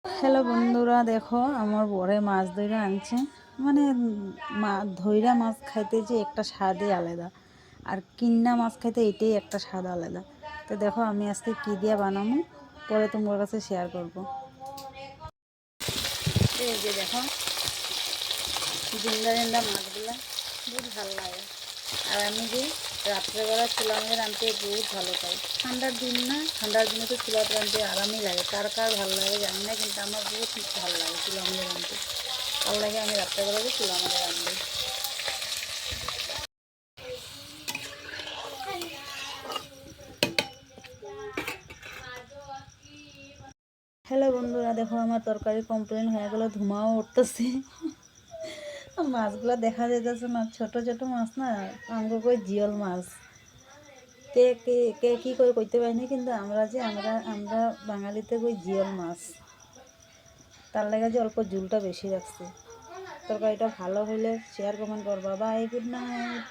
Hello বন্ধুরা, দেখো আমার বরে মাছ ধইরা আনছে। মানে ধইরা মাছ খাইতে যে একটা স্বাদই আলাদা, আর কিন্না মাছ খাইতে এটাই একটা স্বাদ আলাদা। তো দেখো আমি আজকে কী দিয়ে বানাবো পরে তোমার কাছে শেয়ার করব। এই যে দেখো জিন্দা জিন্দা মাছগুলা বহুত ভালো লাগে। আর আমি যে রাত্রেবেলা চুলা মধ্যে রাঁধতে বহুত ভালো পাই। ঠান্ডার দিন না, ঠান্ডার দিনে তো চুলাতে রাঁধতে আরামই লাগে। কার কার ভালো লাগে জানি না, কিন্তু আমার বহুত ভালো লাগে চুলা মধ্যে রাঁধতে। ভালো লাগে আমি রাত্রেবেলা যে চুলা মধ্যে রাঁধতে। হ্যালো বন্ধুরা, দেখো আমার তরকারি কমপ্লিট হয়ে গেলো, ধুমাও উঠতেছে। মাছগুলো দেখা যাইতেছে না, ছোট ছোট মাছ না, আমাকে কই জিওল মাছ। কে কে কে কী করে কইতে পারিনি, কিন্তু আমরা যে আমরা আমরা বাঙালিতে কই জিওল মাছ। তার লাগে যে অল্প ঝুলটা বেশি রাখছি। তরকারিটা ভালো হইলে শেয়ার কমেন্ট করবা। Bye, good night.